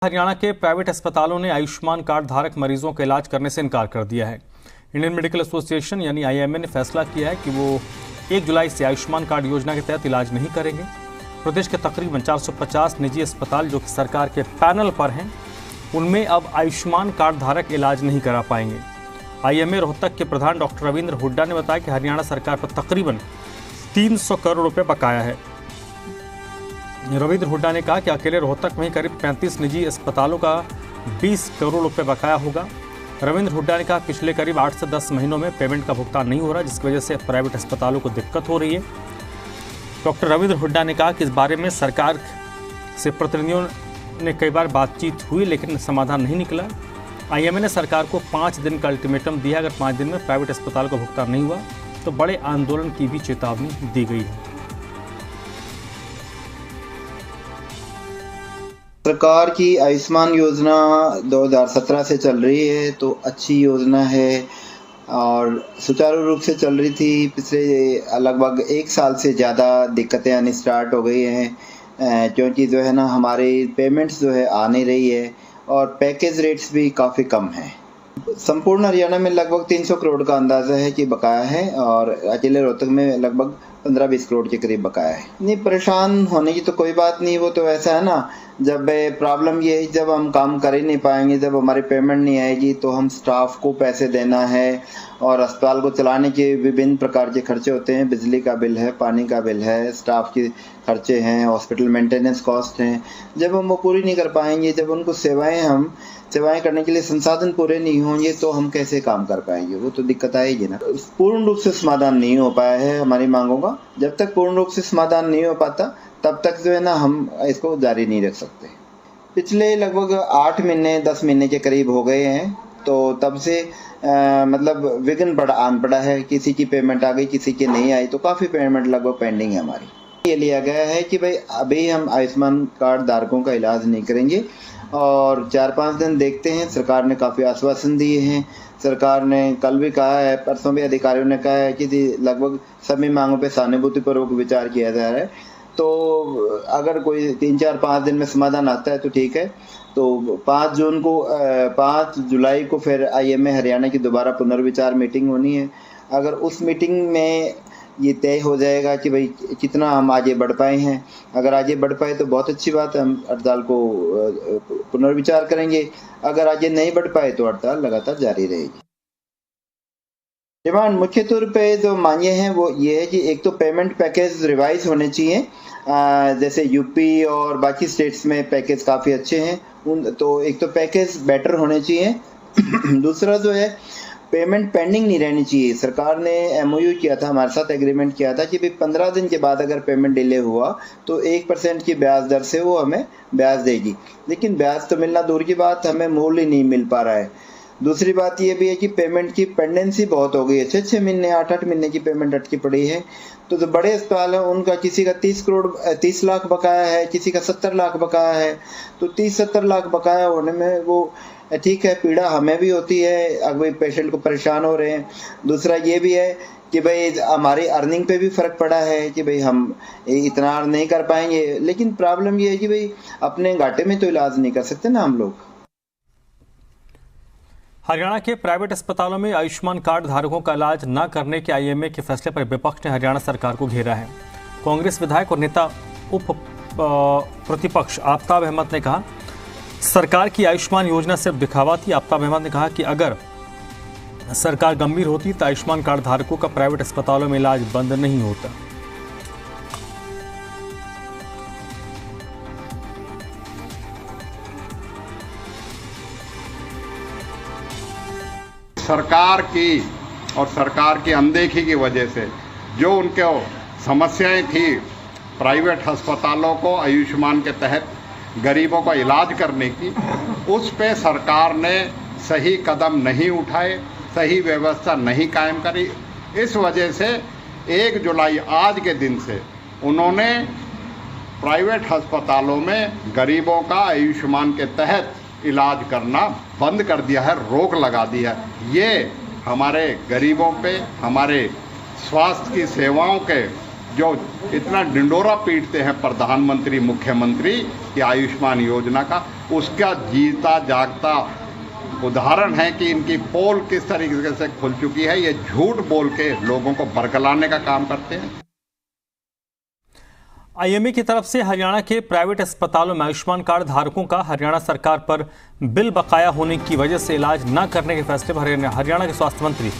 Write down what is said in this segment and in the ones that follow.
हरियाणा के प्राइवेट अस्पतालों ने आयुष्मान कार्ड धारक मरीजों का इलाज करने से इनकार कर दिया है। इंडियन मेडिकल एसोसिएशन यानी आईएमए ने फैसला किया है कि वो 1 जुलाई से आयुष्मान कार्ड योजना के तहत इलाज नहीं करेंगे। प्रदेश के तकरीबन 450 निजी अस्पताल जो कि सरकार के पैनल पर हैं, उनमें अब आयुष्मान कार्ड धारक इलाज नहीं करा पाएंगे। आईएमए रोहतक के प्रधान डॉक्टर रविंद्र हुड्डा ने बताया कि हरियाणा सरकार पर तकरीबन 300 करोड़ रुपये बकाया है। रविंद्र हुड्डा ने कहा कि अकेले रोहतक में ही करीब 35 निजी अस्पतालों का 20 करोड़ रुपए बकाया होगा। रविंद्र हुड्डा ने कहा पिछले करीब 8 से 10 महीनों में पेमेंट का भुगतान नहीं हो रहा, जिसकी वजह से प्राइवेट अस्पतालों को दिक्कत हो रही है। डॉक्टर रविंद्र हुड्डा ने कहा कि इस बारे में सरकार से प्रतिनिधियों ने कई बार बातचीत हुई, लेकिन समाधान नहीं निकला। आईएमए ने सरकार को 5 दिन का अल्टीमेटम दिया। अगर 5 दिन में प्राइवेट अस्पताल का भुगतान नहीं हुआ तो बड़े आंदोलन की भी चेतावनी दी गई है। सरकार की आयुष्मान योजना 2017 से चल रही है, तो अच्छी योजना है और सुचारू रूप से चल रही थी। पिछले लगभग 1 साल से ज़्यादा दिक्कतें आनी स्टार्ट हो गई हैं, क्योंकि जो है ना हमारी पेमेंट्स जो है आ नहीं रही है और पैकेज रेट्स भी काफ़ी कम हैं। संपूर्ण हरियाणा में लगभग 300 करोड़ का अंदाज़ा है कि बकाया है और अकेले रोहतक में लगभग 15-20 करोड़ के करीब बकाया है। नहीं, परेशान होने की तो कोई बात नहीं। वो तो ऐसा है ना, जब प्रॉब्लम ये है जब हम काम कर ही नहीं पाएंगे, जब हमारी पेमेंट नहीं आएगी तो हम स्टाफ को पैसे देना है और अस्पताल को चलाने के विभिन्न प्रकार के खर्चे होते हैं। बिजली का बिल है, पानी का बिल है, स्टाफ के खर्चे हैं, हॉस्पिटल मेंटेनेंस कॉस्ट हैं। जब हम वो पूरी नहीं कर पाएंगे, जब उनको सेवाएं करने के लिए संसाधन पूरे नहीं होंगे तो हम कैसे काम कर पाएंगे? वो तो दिक्कत आएगी ना। पूर्ण रूप से समाधान नहीं हो पाया है हमारी मांगों का। जब तक पूर्ण रूप से समाधान नहीं हो पाता तब तक जो है ना हम इसको जारी नहीं रख सकते। पिछले लगभग 8 महीने 10 महीने के करीब हो गए हैं, तो तब से मतलब विघ्न आन पड़ा है। किसी की पेमेंट आ गई, किसी की नहीं आई, तो काफ़ी पेमेंट लगभग पेंडिंग है हमारी। ये लिया गया है कि भाई अभी हम आयुष्मान कार्ड धारकों का इलाज नहीं करेंगे और 4-5 दिन देखते हैं। सरकार ने काफ़ी आश्वासन दिए हैं। सरकार ने कल भी कहा है, परसों भी अधिकारियों ने कहा है कि लगभग सभी मांगों पे सहानुभूतिपूर्वक विचार किया जा रहा है। तो अगर कोई 3-4-5 दिन में समाधान आता है तो ठीक है। तो 5 जुलाई को फिर आईएमए हरियाणा की दोबारा पुनर्विचार मीटिंग होनी है। अगर उस मीटिंग में ये तय हो जाएगा कि भाई कितना हम आगे बढ़ पाए हैं, अगर आगे बढ़ पाए तो बहुत अच्छी बात है, हम हड़ताल को पुनर्विचार करेंगे। अगर आगे नहीं बढ़ पाए तो हड़ताल लगातार जारी रहेगी। डिमांड मुख्य तौर पे जो मांगे हैं वो ये है कि एक तो पेमेंट पैकेज रिवाइज होने चाहिए। जैसे यूपी और बाकी स्टेट्स में पैकेज काफ़ी अच्छे हैं, तो एक तो पैकेज बेटर होने चाहिए। दूसरा जो है पेमेंट पेंडिंग नहीं रहनी चाहिए। सरकार ने एमओयू किया था, हमारे साथ एग्रीमेंट किया था कि भाई 15 दिन के बाद अगर पेमेंट डिले हुआ तो 1% की ब्याज दर से वो हमें ब्याज देगी। लेकिन ब्याज तो मिलना दूर की बात, हमें मूल्य नहीं मिल पा रहा है। दूसरी बात ये भी है कि पेमेंट की पेंडेंसी बहुत हो गई है। 6-6 महीने 8-8 महीने की पेमेंट अटकी पड़ी है। तो जो बड़े अस्पताल हैं उनका किसी का 30 लाख बकाया है, किसी का 70 लाख बकाया है। तो 30-70 लाख बकाया होने में वो ठीक है, पीड़ा हमें भी होती है, अगर पेशेंट को परेशान हो रहे हैं। दूसरा ये भी है कि भाई हमारी अर्निंग पे भी फ़र्क पड़ा है कि भाई हम इतना अर्न नहीं कर पाएंगे। लेकिन प्रॉब्लम ये है कि भाई अपने घाटे में तो इलाज नहीं कर सकते ना हम लोग। हरियाणा के प्राइवेट अस्पतालों में आयुष्मान कार्ड धारकों का इलाज न करने के आईएमए के फैसले पर विपक्ष ने हरियाणा सरकार को घेरा है। कांग्रेस विधायक और नेता उप प्रतिपक्ष आफ्ताब अहमद ने कहा सरकार की आयुष्मान योजना सिर्फ दिखावा थी। आफ्ताब अहमद ने कहा कि अगर सरकार गंभीर होती तो आयुष्मान कार्ड धारकों का प्राइवेट अस्पतालों में इलाज बंद नहीं होता। सरकार की और सरकार की अनदेखी की वजह से जो उनके समस्याएं थी प्राइवेट अस्पतालों को आयुष्मान के तहत गरीबों का इलाज करने की, उस पे सरकार ने सही कदम नहीं उठाए, सही व्यवस्था नहीं कायम करी। इस वजह से 1 जुलाई आज के दिन से उन्होंने प्राइवेट अस्पतालों में गरीबों का आयुष्मान के तहत इलाज करना बंद कर दिया है, रोक लगा दिया है। ये हमारे गरीबों पे, हमारे स्वास्थ्य की सेवाओं के जो इतना ढिंडोरा पीटते हैं प्रधानमंत्री मुख्यमंत्री कि आयुष्मान योजना का, उसका जीता जागता उदाहरण है कि इनकी पोल किस तरीके से खुल चुकी है। ये झूठ बोल के लोगों को बरगलाने का काम करते हैं। आईएमए की तरफ से हरियाणा के प्राइवेट अस्पतालों में आयुष्मान कार्ड धारकों का हरियाणा सरकार पर बिल बकाया होने की वजह से इलाज न करने के फैसले पर हरियाणा के स्वास्थ्य मंत्री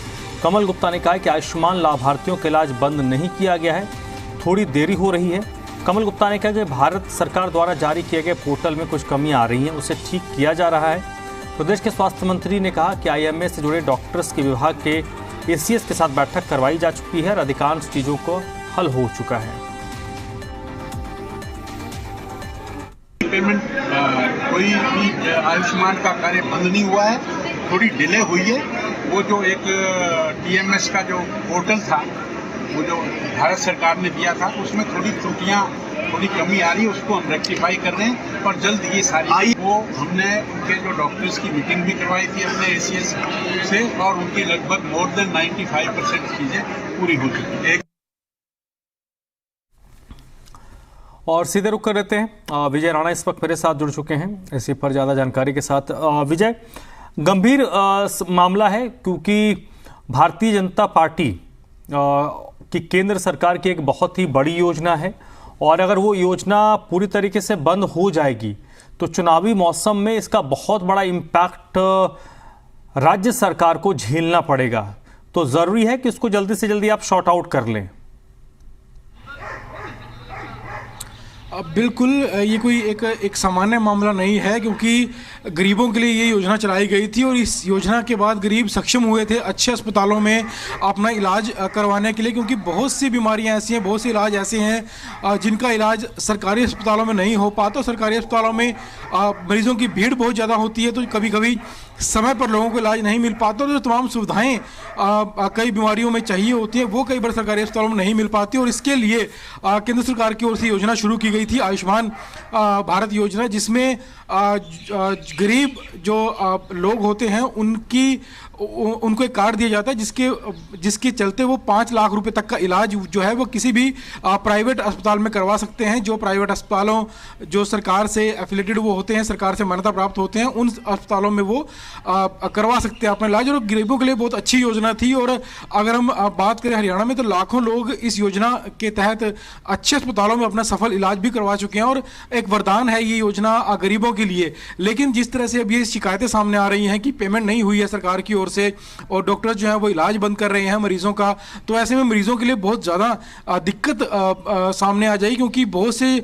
कमल गुप्ता ने कहा कि आयुष्मान लाभार्थियों का इलाज बंद नहीं किया गया है, थोड़ी देरी हो रही है। कमल गुप्ता ने कहा कि भारत सरकार द्वारा जारी किए गए पोर्टल में कुछ कमियां आ रही हैं, उसे ठीक किया जा रहा है। प्रदेश के स्वास्थ्य मंत्री ने कहा कि आईएमए से जुड़े डॉक्टर्स के विभाग के एसीएस के साथ बैठक करवाई जा चुकी है और अधिकांश चीजों को हल हो चुका है। पेमेंट कोई भी आयुष्मान का कार्य बंद नहीं हुआ है, थोड़ी डिले हुई है। वो जो एक टीएमएस का जो पोर्टल था, वो जो भारत सरकार ने दिया था, उसमें थोड़ी त्रुटियां, थोड़ी कमी आ रही है, उसको हम रेक्टिफाई कर रहे हैं। और जल्द ये सारी वो हमने उनके जो डॉक्टर्स की मीटिंग भी करवाई थी अपने एसीएस से, और उनकी लगभग मोर देन 95% चीजें पूरी हो चुकी है। और सीधे रुक कर रहते हैं, विजय राणा इस वक्त मेरे साथ जुड़ चुके हैं इसी पर ज़्यादा जानकारी के साथ। विजय, गंभीर मामला है क्योंकि भारतीय जनता पार्टी की केंद्र सरकार की एक बहुत ही बड़ी योजना है और अगर वो योजना पूरी तरीके से बंद हो जाएगी तो चुनावी मौसम में इसका बहुत बड़ा इम्पैक्ट राज्य सरकार को झेलना पड़ेगा। तो ज़रूरी है कि इसको जल्दी से जल्दी आप शॉर्ट आउट कर लें। बिल्कुल, ये कोई एक सामान्य मामला नहीं है क्योंकि गरीबों के लिए ये योजना चलाई गई थी और इस योजना के बाद गरीब सक्षम हुए थे अच्छे अस्पतालों में अपना इलाज करवाने के लिए, क्योंकि बहुत सी बीमारियां ऐसी हैं, बहुत से इलाज ऐसे हैं जिनका इलाज सरकारी अस्पतालों में नहीं हो पाता। सरकारी अस्पतालों में मरीजों की भीड़ बहुत ज़्यादा होती है, तो कभी कभी समय पर लोगों को इलाज नहीं मिल पाता और जो तमाम सुविधाएं कई बीमारियों में चाहिए होती हैं वो कई बार सरकारी अस्पतालों में नहीं मिल पाती। और इसके लिए केंद्र सरकार की ओर से योजना शुरू की गई थी, आयुष्मान भारत योजना, जिसमें गरीब जो लोग होते हैं उनको एक कार्ड दिया जाता है जिसके चलते वो 5 लाख रुपए तक का इलाज जो है वो किसी भी प्राइवेट अस्पताल में करवा सकते हैं। जो प्राइवेट अस्पतालों जो सरकार से एफिलेटेड वो होते हैं, सरकार से मान्यता प्राप्त होते हैं, उन अस्पतालों में वो करवा सकते हैं अपना इलाज। और गरीबों के लिए बहुत अच्छी योजना थी। और अगर हम बात करें हरियाणा में तो लाखों लोग इस योजना के तहत अच्छे अस्पतालों में अपना सफल इलाज भी करवा चुके हैं और एक वरदान है ये योजना गरीबों के लिए। लेकिन जिस तरह से अब ये शिकायतें सामने आ रही हैं कि पेमेंट नहीं हुई है सरकार की ओर से और डॉक्टर जो है वो इलाज बंद कर रहे हैं मरीजों का, तो ऐसे में मरीजों के लिए बहुत ज़्यादा दिक्कत सामने आ जाएगी, क्योंकि बहुत से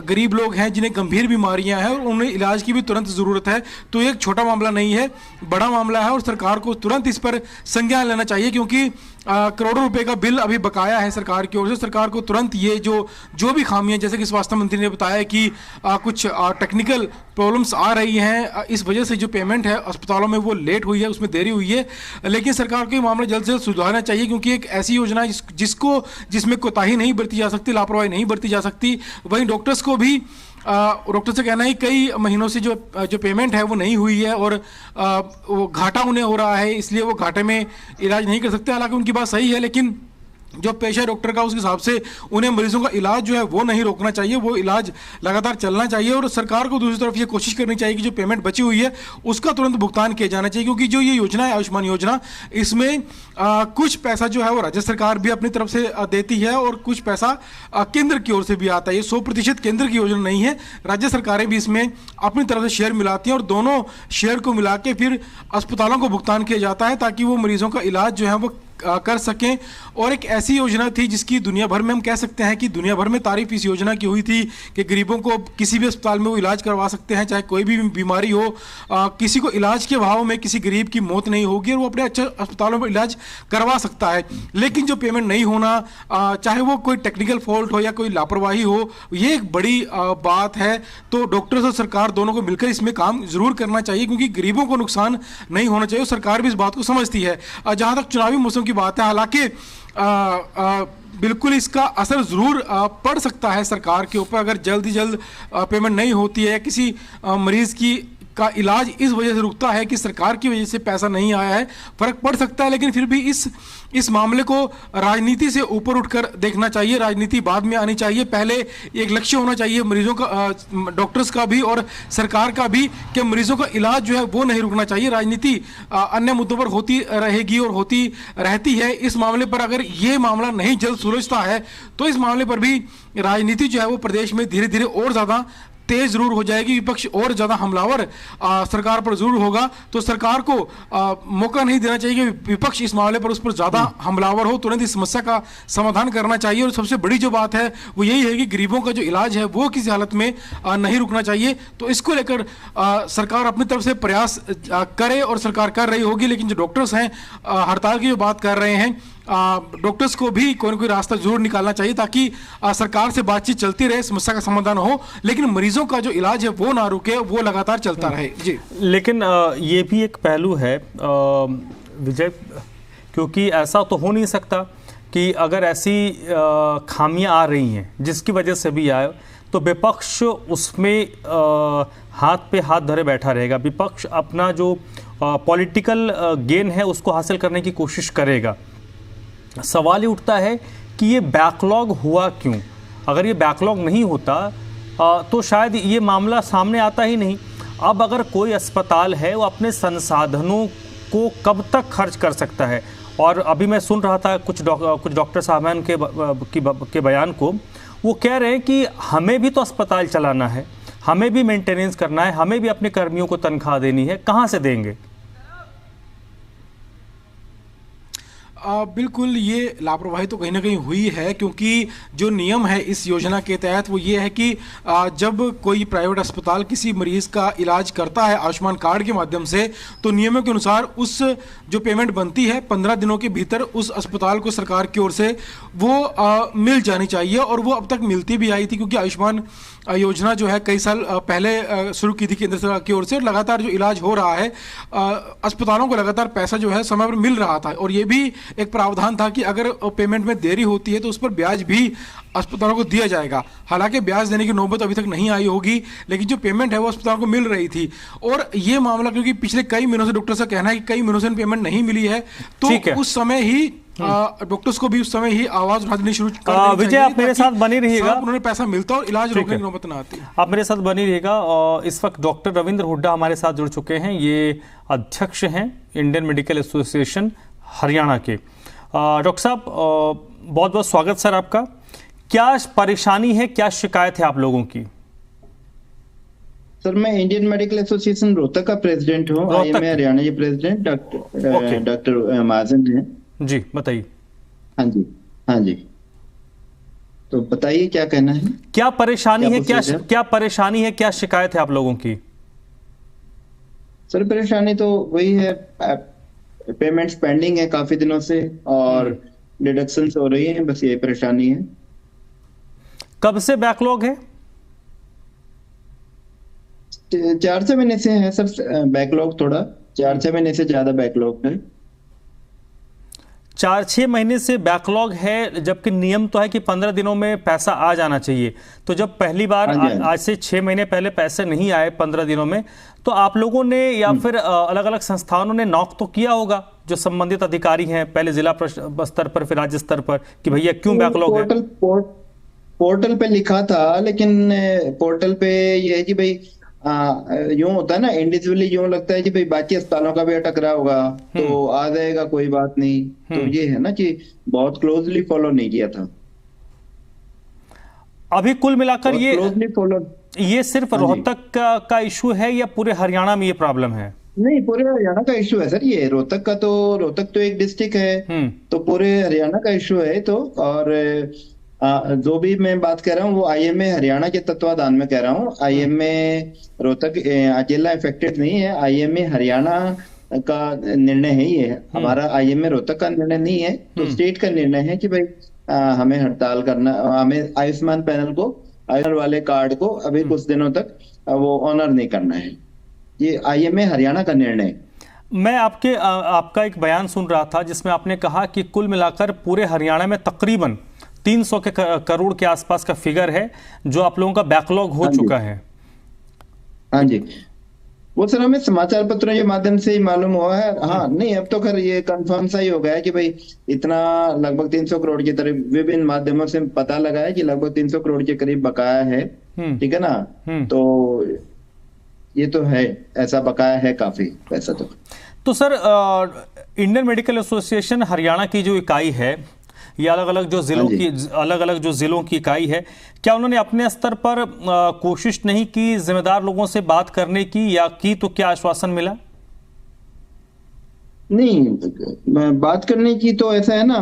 गरीब लोग हैं जिन्हें गंभीर बीमारियां हैं और उन्हें इलाज की भी तुरंत ज़रूरत है। तो ये एक छोटा मामला नहीं है, बड़ा मामला है और सरकार को तुरंत इस पर संज्ञान लेना चाहिए, क्योंकि करोड़ों रुपए का बिल अभी बकाया है सरकार की ओर से। सरकार को तुरंत ये जो भी खामियां, जैसे कि स्वास्थ्य मंत्री ने बताया कि कुछ टेक्निकल प्रॉब्लम्स आ रही हैं, इस वजह से जो पेमेंट है अस्पतालों में वो लेट हुई है, उसमें देरी हुई है, लेकिन सरकार को ये मामला जल्द से जल्द सुधारना चाहिए, क्योंकि एक ऐसी योजना है जिसमें कोताही नहीं बरती जा सकती, लापरवाही नहीं बरती जा सकती। वहीं डॉक्टर्स को भी डॉक्टर से कहना है कई महीनों से जो पेमेंट है वो नहीं हुई है और वो घाटा उन्हें हो रहा है, इसलिए वो घाटे में इलाज नहीं कर सकते। हालांकि उनकी बात सही है, लेकिन जो पेशा डॉक्टर का उसके हिसाब से उन्हें मरीजों का इलाज जो है वो नहीं रोकना चाहिए, वो इलाज लगातार चलना चाहिए। और सरकार को दूसरी तरफ ये कोशिश करनी चाहिए कि जो पेमेंट बची हुई है उसका तुरंत भुगतान किया जाना चाहिए, क्योंकि जो ये योजना है आयुष्मान योजना, इसमें कुछ पैसा जो है वो राज्य सरकार भी अपनी तरफ से देती है और कुछ पैसा केंद्र की ओर से भी आता है। ये 100% केंद्र की योजना नहीं है, राज्य सरकारें भी इसमें अपनी तरफ से शेयर मिलाती हैं और दोनों शेयर को मिला के फिर अस्पतालों को भुगतान किया जाता है ताकि वो मरीजों का इलाज जो है वो कर सकें। और एक ऐसी योजना थी जिसकी दुनिया भर में हम कह सकते हैं कि दुनिया भर में तारीफ इस योजना की हुई थी कि गरीबों को किसी भी अस्पताल में वो इलाज करवा सकते हैं, चाहे कोई भी बीमारी हो, किसी को इलाज के अभाव में किसी गरीब की मौत नहीं होगी और वो अपने अच्छे अस्पतालों में इलाज करवा सकता है। लेकिन जो पेमेंट नहीं होना, चाहे वो कोई टेक्निकल फॉल्ट हो या कोई लापरवाही हो, ये एक बड़ी बात है। तो डॉक्टर्स और सरकार दोनों को मिलकर इसमें काम जरूर करना चाहिए, क्योंकि गरीबों को नुकसान नहीं होना चाहिए। सरकार भी इस बात को समझती है। जहां तक चुनावी मौसम की बात है, हालांकि बिल्कुल इसका असर ज़रूर पड़ सकता है सरकार के ऊपर, अगर जल्द ही जल्द पेमेंट नहीं होती है, किसी मरीज़ की का इलाज इस वजह से रुकता है कि सरकार की वजह से पैसा नहीं आया है, फर्क पड़ सकता है, लेकिन फिर भी इस मामले को राजनीति से ऊपर उठकर देखना चाहिए। राजनीति बाद में आनी चाहिए, पहले एक लक्ष्य होना चाहिए मरीजों का, डॉक्टर्स का भी और सरकार का भी, कि मरीजों का इलाज जो है वो नहीं रुकना चाहिए। राजनीति अन्य मुद्दों पर होती रहेगी और होती रहती है। इस मामले पर अगर ये मामला नहीं जल्द सुलझता है तो इस मामले पर भी राजनीति जो है वो प्रदेश में धीरे धीरे और ज्यादा तेज जरूर हो जाएगी, विपक्ष और ज्यादा हमलावर सरकार पर जरूर होगा। तो सरकार को मौका नहीं देना चाहिए कि विपक्ष इस मामले पर उस पर ज्यादा हमलावर हो, तुरंत इस समस्या का समाधान करना चाहिए। और सबसे बड़ी जो बात है वो यही है कि गरीबों का जो इलाज है वो किसी हालत में नहीं रुकना चाहिए। तो इसको लेकर सरकार अपनी तरफ से प्रयास करे और सरकार कर रही होगी, लेकिन जो डॉक्टर्स हैं हड़ताल की जो बात कर रहे हैं, डॉक्टर्स को भी कोई ना कोई रास्ता जरूर निकालना चाहिए ताकि सरकार से बातचीत चलती रहे, समस्या का समाधान हो, लेकिन मरीजों का जो इलाज है वो ना रुके, वो लगातार चलता रहे। जी, लेकिन ये भी एक पहलू है विजय, क्योंकि ऐसा तो हो नहीं सकता कि अगर ऐसी खामियां आ रही हैं जिसकी वजह से भी आए तो विपक्ष उसमें हाथ पे हाथ धरे बैठा रहेगा। विपक्ष अपना जो पॉलिटिकल गेन है उसको हासिल करने की कोशिश करेगा। सवाल ये उठता है कि ये बैकलॉग हुआ क्यों? अगर ये बैकलॉग नहीं होता तो शायद ये मामला सामने आता ही नहीं। अब अगर कोई अस्पताल है वो अपने संसाधनों को कब तक खर्च कर सकता है? और अभी मैं सुन रहा था कुछ डॉक्टर साहबान के बयान को, वो कह रहे हैं कि हमें भी तो अस्पताल चलाना है, हमें भी मेंटेनेंस करना है, हमें भी अपने कर्मियों को तनख्वाह देनी है, कहाँ से देंगे? बिल्कुल, ये लापरवाही तो कहीं ना कहीं हुई है, क्योंकि जो नियम है इस योजना के तहत वो ये है कि जब कोई प्राइवेट अस्पताल किसी मरीज का इलाज करता है आयुष्मान कार्ड के माध्यम से, तो नियमों के अनुसार उस जो पेमेंट बनती है 15 दिनों के भीतर उस अस्पताल को सरकार की ओर से वो मिल जानी चाहिए। और वो अब तक मिलती भी आई थी, क्योंकि आयुष्मान योजना जो है कई साल पहले शुरू की थी केंद्र सरकार की ओर से, और लगातार जो इलाज हो रहा है अस्पतालों को लगातार पैसा जो है समय पर मिल रहा था। और ये भी एक प्रावधान था कि अगर पेमेंट में देरी होती है तो उस पर ब्याज भी अस्पतालों को दिया जाएगा। हालांकि ब्याज देने की नौबत अभी तक नहीं आई होगी, लेकिन जो पेमेंट है वो अस्पतालों को मिल रही थी। और ये मामला क्योंकि पिछले कई महीनों से डॉक्टर का कहना है कि कई महीनों से पेमेंट नहीं मिली है, तो उस समय ही डॉक्टर्स को भी उस समय ही आवाज उठानी शुरू कर देनी चाहिए। विजय, आप मेरे साथ बनी रहिएगा, उन्होंने पैसा मिलता और इलाज रोकने की नौबत ना आती। आप मेरे साथ बनी रहिएगा। और इस वक्त डॉक्टर रविंद्र हुड्डा हमारे साथ जुड़ चुके हैं, ये अध्यक्ष हैं इंडियन मेडिकल एसोसिएशन हरियाणा के। डॉक्टर साहब, बहुत बहुत स्वागत सर आपका। क्या परेशानी है, क्या शिकायत है आप लोगों की? सर, मैं इंडियन मेडिकल एसोसिएशन रोहतक का प्रेसिडेंट हूँ। मैं हरियाणा के प्रेसिडेंट डॉक्टर महाजन हैं। जी, बताइए। हाँ जी, हाँ जी, तो बताइए क्या कहना है, क्या परेशानी है, क्या परेशानी है, क्या शिकायत है आप लोगों की? सर, परेशानी तो वही है, पेमेंट्स पेंडिंग है काफी दिनों से और डिडक्शंस हो रही हैं, बस यही परेशानी है। कब से बैकलॉग है? 4-6 महीने से है सर बैकलॉग, थोड़ा 4-6 महीने से ज्यादा बैकलॉग है। 4-6 महीने से बैकलॉग है, जबकि नियम तो है कि 15 दिनों में पैसा आ जाना चाहिए। तो जब पहली बार आज से 6 महीने पहले पैसे नहीं आए 15 दिनों में, तो आप लोगों ने या फिर अलग अलग संस्थानों ने नॉक तो किया होगा, जो संबंधित अधिकारी हैं, पहले जिला स्तर पर फिर राज्य स्तर पर, कि भैया क्यों बैकलॉग है? पोर्टल पे लिखा था, लेकिन पोर्टल पे ये है कि भाई यूं होता है ना, इंडिविजुअली यूं लगता है कि भाई बाकी अस्पतालों का भी अटक रहा होगा तो आ जाएगा, कोई बात नहीं। तो ये है ना कि बहुत क्लोजली फॉलो नहीं किया था। अभी कुल मिलाकर ये सिर्फ हाँ रोहतक का इशू है या पूरे हरियाणा में ये प्रॉब्लम है? नहीं, पूरे हरियाणा का इशू है सर। ये रोहतक तो एक डिस्ट्रिक्ट है, तो पूरे हरियाणा का इशू है। तो और जो भी मैं बात कर रहा हूँ वो आईएमए हरियाणा के तत्वाधान में कह रहा हूँ। आईएमए रोहतक अकेला इफेक्टेड नहीं है, आईएमए हरियाणा का निर्णय है। ये हमारा आईएमए रोहतक का निर्णय नहीं है, तो स्टेट का निर्णय है कि भाई हमें हड़ताल करना, हमें आयुष्मान पैनल को, आयुष्मान वाले कार्ड को अभी कुछ दिनों तक वो ऑनर नहीं करना है। ये आईएमए हरियाणा का निर्णय। मैं आपका एक बयान सुन रहा था जिसमें आपने कहा कि कुल मिलाकर पूरे हरियाणा में तकरीबन 300 करोड़ के आसपास का फिगर है जो आप लोगों का बैकलॉग हो चुका है। हाँ जी। वो सर हमें समाचार पत्रों के माध्यम से ही मालूम हुआ है। हाँ नहीं, अब तो खैर ये कंफर्म सा ही हो गया है कि भाई इतना लगभग 300 करोड़ के करीब विभिन्न माध्यमों से पता लगा है कि लगभग 300 करोड़ के करीब बकाया है। ठीक है ना। तो ये तो है, ऐसा बकाया है काफी पैसा। तो sir Indian medical association Haryana की जो इकाई है, ये अलग अलग जो जिलों की इकाई है, क्या उन्होंने अपने स्तर पर कोशिश नहीं की जिम्मेदार लोगों से बात करने की, या की तो क्या आश्वासन मिला? नहीं, बात करने की तो ऐसा है ना,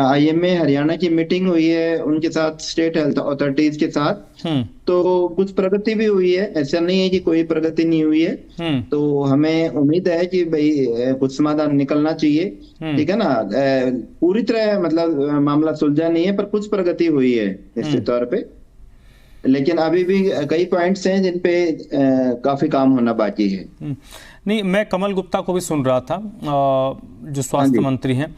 आईएमए हरियाणा की मीटिंग हुई है उनके साथ, स्टेट हेल्थ अथॉरिटीज के साथ। तो कुछ प्रगति भी हुई है, ऐसा नहीं है कि कोई प्रगति नहीं हुई है। तो हमें उम्मीद है कि भाई कुछ समाधान निकलना चाहिए। ठीक है ना। पूरी तरह मतलब मामला सुलझा नहीं है, पर कुछ प्रगति हुई है निश्चित तौर पे। लेकिन अभी भी कई पॉइंट्स हैं जिन पे काफी काम होना बाकी है। नहीं, मैं कमल गुप्ता को भी सुन रहा था, जो स्वास्थ्य मंत्री हैं,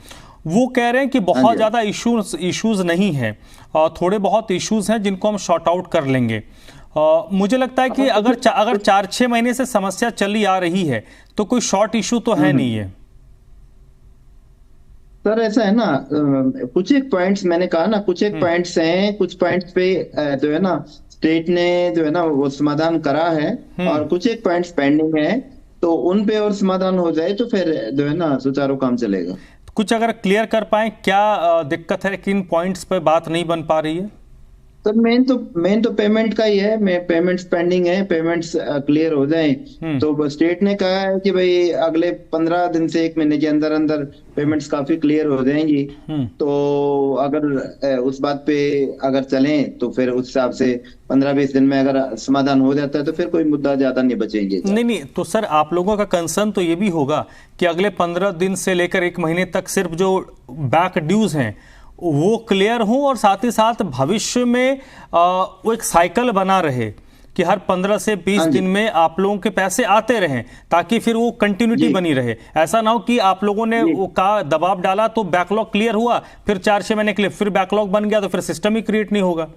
वो कह रहे हैं कि बहुत ज्यादा इश्यूज नहीं है, थोड़े बहुत इश्यूज हैं जिनको हम शॉर्ट आउट कर लेंगे। मुझे लगता है कि अगर 4-6 महीने से समस्या चली आ रही है तो कोई शॉर्ट इशू तो है नहीं है। सर ऐसा है ना, कुछ एक पॉइंट्स मैंने कहा ना, कुछ एक पॉइंट्स हैं, कुछ पॉइंट्स पे जो है ना स्टेट ने जो है ना वो समाधान करा है, और कुछ एक पॉइंट्स पेंडिंग है। तो उन पे और समाधान हो जाए तो फिर जो है ना सुचारू काम चलेगा। कुछ अगर क्लियर कर पाए, क्या दिक्कत है, किन पॉइंट्स पे बात नहीं बन पा रही है? सर मेन तो पेमेंट का ही है। पेमेंट्स पेंडिंग है, पेमेंट्स क्लियर हो जाएं। तो स्टेट ने कहा है कि भाई अगले 15 दिन से 1 महीने के अंदर अंदर पेमेंट्स काफी क्लियर हो जाएंगी। तो अगर उस बात पे अगर चलें तो फिर उस हिसाब से 15-20 दिन में अगर समाधान हो जाता है तो फिर कोई मुद्दा ज्यादा नहीं बचेंगे। नहीं, तो सर आप लोगों का कंसर्न तो ये भी होगा कि अगले 15 दिन से लेकर 1 महीने तक सिर्फ जो बैक ड्यूज हैं वो क्लियर हो, और साथ ही साथ भविष्य में वो एक साइकिल बना रहे कि हर 15 से 20 दिन में आप लोगों के पैसे आते रहें, ताकि फिर वो कंटिन्यूटी बनी रहे। ऐसा ना हो कि आप लोगों ने वो का दबाव डाला तो बैकलॉग क्लियर हुआ, फिर 4-6 महीने के लिए फिर बैकलॉग बन गया, तो फिर सिस्टम ही क्रिएट नहीं होगा।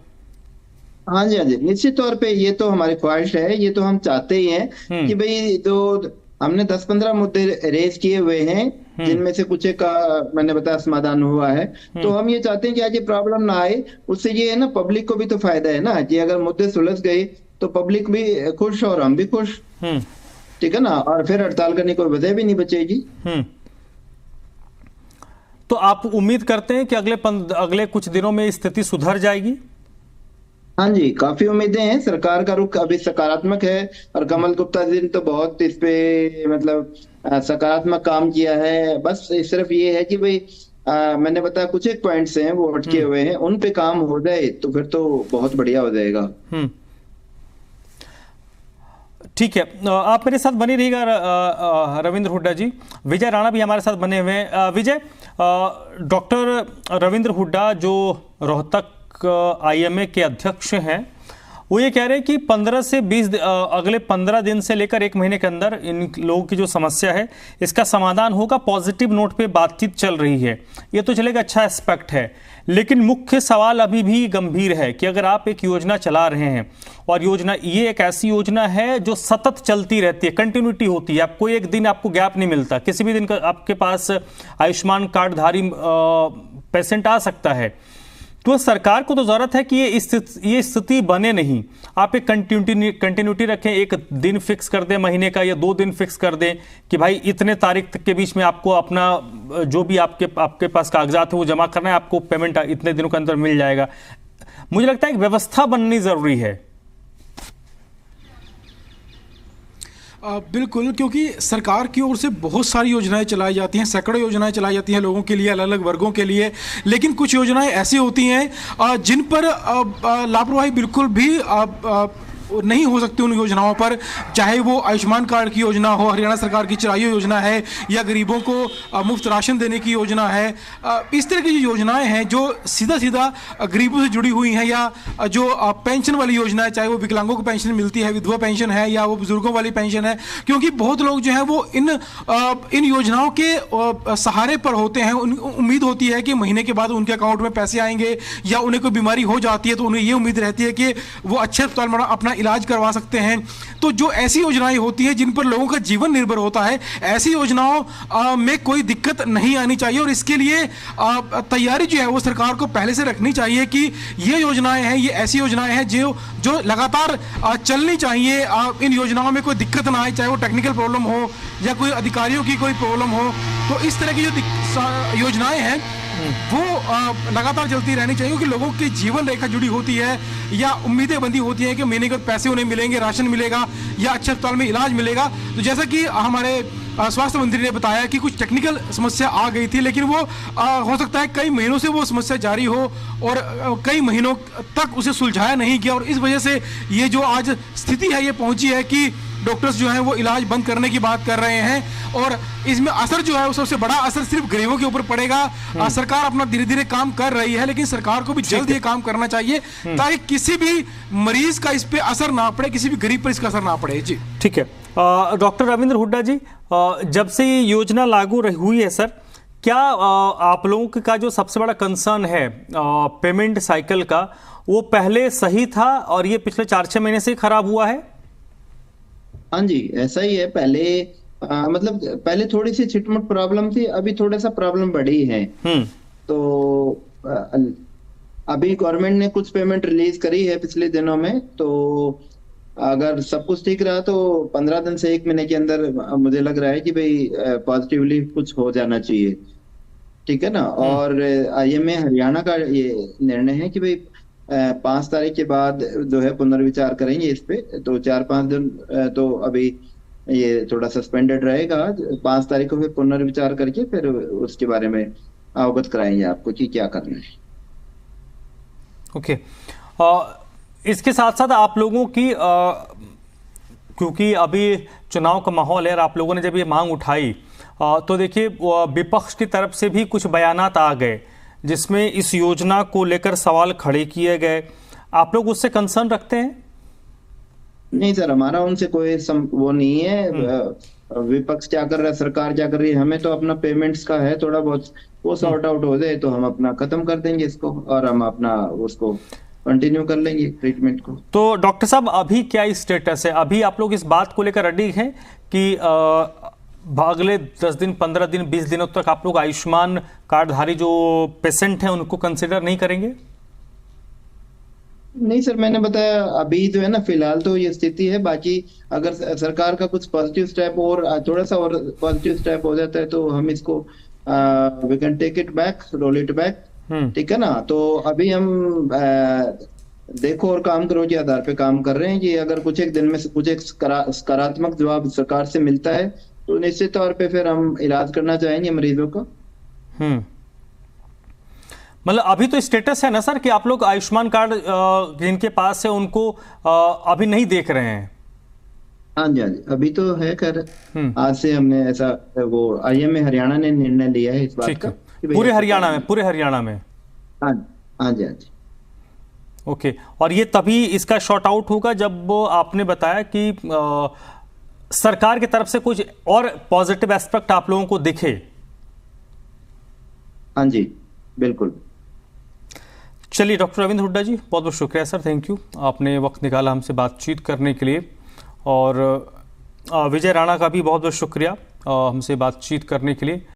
हाँ जी, निश्चित तौर पे ये तो हमारी ख्वाहिश है, ये तो हम चाहते ही हैं कि भाई जो हमने 10-15 मुद्दे रेज किए हुए हैं, जिनमें से कुछ का मैंने बताया समाधान हुआ है। तो हम ये चाहते हैं कि आज ये प्रॉब्लम ना आए। उससे ये है ना, पब्लिक को भी तो फायदा है ना, कि अगर मुद्दे सुलझ गए तो पब्लिक भी खुश और हम भी खुश। ठीक है ना। और फिर हड़ताल करने की कोई वजह भी नहीं बचेगी। तो आप उम्मीद करते हैं कि अगले कुछ दिनों में स्थिति सुधर जाएगी? हाँ जी, काफी उम्मीदें हैं। सरकार का रुख अभी सकारात्मक है, और कमल गुप्ता जी ने तो बहुत इस पे मतलब सकारात्मक काम किया है। बस सिर्फ ये है कि भाई मैंने बताया कुछ एक पॉइंट्स हैं वो अटके हुए हैं, उन पे काम हो जाए तो फिर तो बहुत बढ़िया हो जाएगा। ठीक है, आप मेरे साथ बने रहिएगा रविंद्र हुड्डा जी। विजय राणा भी हमारे साथ बने हुए हैं। विजय, डॉक्टर रविंद्र हुड्डा जो रोहतक आईएमए के अध्यक्ष हैं, वो ये कह रहे हैं कि 15 से 20 अगले 15 दिन से लेकर 1 महीने के अंदर इन लोगों की जो समस्या है इसका समाधान होगा। पॉजिटिव नोट पे बातचीत चल रही है, ये तो चलेगा, अच्छा एस्पेक्ट है। लेकिन मुख्य सवाल अभी भी गंभीर है कि अगर आप एक योजना चला रहे हैं, और योजना ये एक ऐसी योजना है जो सतत चलती रहती है, कंटिन्यूटी होती है, आपको एक दिन आपको गैप नहीं मिलता, किसी भी दिन का आपके पास आयुष्मान कार्डधारी पेशेंट आ सकता है, तो सरकार को तो जरूरत है कि ये स्थिति बने नहीं। आप एक कंटिन्यूटी रखें, एक दिन फिक्स कर दें महीने का, या 2 दिन फिक्स कर दें कि भाई इतने तारीख तक के बीच में आपको अपना जो भी आपके पास कागजात है वो जमा करना है, आपको पेमेंट इतने दिनों के अंदर मिल जाएगा। मुझे लगता है एक व्यवस्था बननी जरूरी है। बिल्कुल, क्योंकि सरकार की ओर से बहुत सारी योजनाएं चलाई जाती हैं, सैकड़ों योजनाएं चलाई जाती हैं लोगों के लिए, अलग अलग वर्गों के लिए। लेकिन कुछ योजनाएं ऐसी होती हैं जिन पर लापरवाही बिल्कुल भी नहीं हो सकती उन योजनाओं पर, चाहे वो आयुष्मान कार्ड की योजना हो, हरियाणा सरकार की चिरायु योजना है, या गरीबों को मुफ्त राशन देने की योजना है। इस तरह की जो योजनाएं हैं जो सीधा गरीबों से जुड़ी हुई हैं, या जो पेंशन वाली योजना है, चाहे वो विकलांगों को पेंशन मिलती है, विधवा पेंशन है, या वो बुजुर्गों वाली पेंशन है, क्योंकि बहुत लोग जो है वो इन योजनाओं के सहारे पर होते हैं। उम्मीद होती है कि महीने के बाद उनके अकाउंट में पैसे आएंगे, या उन्हें कोई बीमारी हो जाती है तो उन्हें ये उम्मीद रहती है कि वो अच्छे अस्पताल में अपना इलाज करवा सकते हैं। तो जो ऐसी योजनाएं होती हैं जिन पर लोगों का जीवन निर्भर होता है, ऐसी योजनाओं में कोई दिक्कत नहीं आनी चाहिए और इसके लिए तैयारी जो है वो सरकार को पहले से रखनी चाहिए कि ये योजनाएं हैं, ये ऐसी योजनाएं हैं जो लगातार चलनी चाहिए। इन योजनाओं में कोई दिक्कत ना आए, चाहे वो टेक्निकल प्रॉब्लम हो या कोई अधिकारियों की कोई प्रॉब्लम हो। तो इस तरह की जो योजनाएं हैं वो लगातार चलती रहनी चाहिए, क्योंकि लोगों की जीवन रेखा जुड़ी होती है या उम्मीदें बंधी होती हैं कि महीने के पैसे उन्हें मिलेंगे, राशन मिलेगा या अच्छे अस्पताल में इलाज मिलेगा। तो जैसा कि हमारे स्वास्थ्य मंत्री ने बताया कि कुछ टेक्निकल समस्या आ गई थी, लेकिन वो हो सकता है कई महीनों से वो समस्या जारी हो और कई महीनों तक उसे सुलझाया नहीं गया, और इस वजह से ये जो आज स्थिति है ये पहुंची है कि डॉक्टर्स जो हैं वो इलाज बंद करने की बात कर रहे हैं। और इसमें असर जो है सबसे बड़ा असर सिर्फ गरीबों के ऊपर पड़ेगा। सरकार अपना धीरे धीरे काम कर रही है, लेकिन सरकार को भी जल्द ये काम करना चाहिए ताकि किसी भी मरीज का इस पे असर ना पड़े, किसी भी गरीब पर इसका असर ना पड़े। जी ठीक है। डॉक्टर रविंद्र हुड्डा जी, जब से ये योजना लागू हुई है सर, क्या आप लोगों का जो सबसे बड़ा कंसर्न है पेमेंट साइकिल का, वो पहले सही था और ये पिछले 4-6 महीने से खराब हुआ है? हाँ जी, ऐसा ही है। मतलब पहले थोड़ी सी छिटमुट प्रॉब्लम थी, अभी थोड़ा सा प्रॉब्लम बढ़ी है। तो अभी गवर्नमेंट ने कुछ पेमेंट रिलीज करी है पिछले दिनों में, तो अगर सब कुछ ठीक रहा तो 15 दिन से 1 महीने के अंदर मुझे लग रहा है कि भाई पॉजिटिवली कुछ हो जाना चाहिए, ठीक है ना। और आईएमए हरियाणा का ये निर्णय है कि भाई 5 तारीख के बाद जो है पुनर्विचार करेंगे इस पे। तो 4-5 दिन तो अभी ये थोड़ा सस्पेंडेड रहेगा। 5 तारीख को फिर पुनर्विचार करके फिर उसके बारे में अवगत कराएंगे आपको कि क्या करना है। ओके। इसके साथ साथ आप लोगों की क्योंकि अभी चुनाव का माहौल है और आप लोगों ने जब ये मांग उठाई तो देखिए विपक्ष की तरफ से भी कुछ बयानात आ गए जिसमें इस योजना को लेकर सवाल खड़े किए गए। आप लोग उससे कंसर्न रखते हैं? नहीं सर, हमारा उनसे कोई वो नहीं है। विपक्ष क्या कर रहा है, सरकार क्या कर रही है, हमें तो अपना पेमेंट्स का है थोड़ा बहुत, वो सॉर्ट आउट हो जाए तो हम अपना खत्म कर देंगे इसको और हम अपना उसको कंटिन्यू कर लेंगे ट्रीटमेंट को। तो डॉक्टर साहब अभी क्या स्टेटस है? अभी आप लोग इस बात को लेकर रेडी हैं कि अगले 10 दिन, 15 दिन, 20 दिनों तक आप लोग आयुष्मान कार्डधारी जो पेशेंट हैं उनको कंसिडर नहीं करेंगे? नहीं सर, मैंने बताया अभी जो है ना फिलहाल तो ये स्थिति है। बाकी अगर सरकार का कुछ पॉजिटिव स्टेप और थोड़ा सा और पॉजिटिव स्टेप हो जाता है तो हम इसको we can take it back, roll it back, ठीक है ना। तो अभी हम देखो और काम करो के आधार पे काम कर रहे हैं कि अगर कुछ एक दिन में से कुछ एक सकारात्मक जवाब सरकार से मिलता है तो निश्चित तौर पे फिर हम इलाज करना चाहेंगे मरीजों को। मतलब अभी तो स्टेटस है ना सर कि आप लोग आयुष्मान कार्ड जिनके पास है उनको अभी नहीं देख रहे हैं? हाँ जी, हाँ जी, अभी तो है कर। आज से हमने ऐसा वो आईएमए हरियाणा ने निर्णय लिया है इस बात का। पूरे हरियाणा में? पूरे हरियाणा में? हाँ जी, हाँ जी। ओके। और ये तभी इसका शॉर्ट आउट होगा जब आपने बताया कि सरकार की तरफ से कुछ और पॉजिटिव एस्पेक्ट आप लोगों को दिखे। हाँ जी, बिल्कुल। चलिए डॉक्टर रविंद्र हुड्डा जी, बहुत बहुत शुक्रिया सर, थैंक यू, आपने वक्त निकाला हमसे बातचीत करने के लिए। और विजय राणा का भी बहुत बहुत शुक्रिया हमसे बातचीत करने के लिए।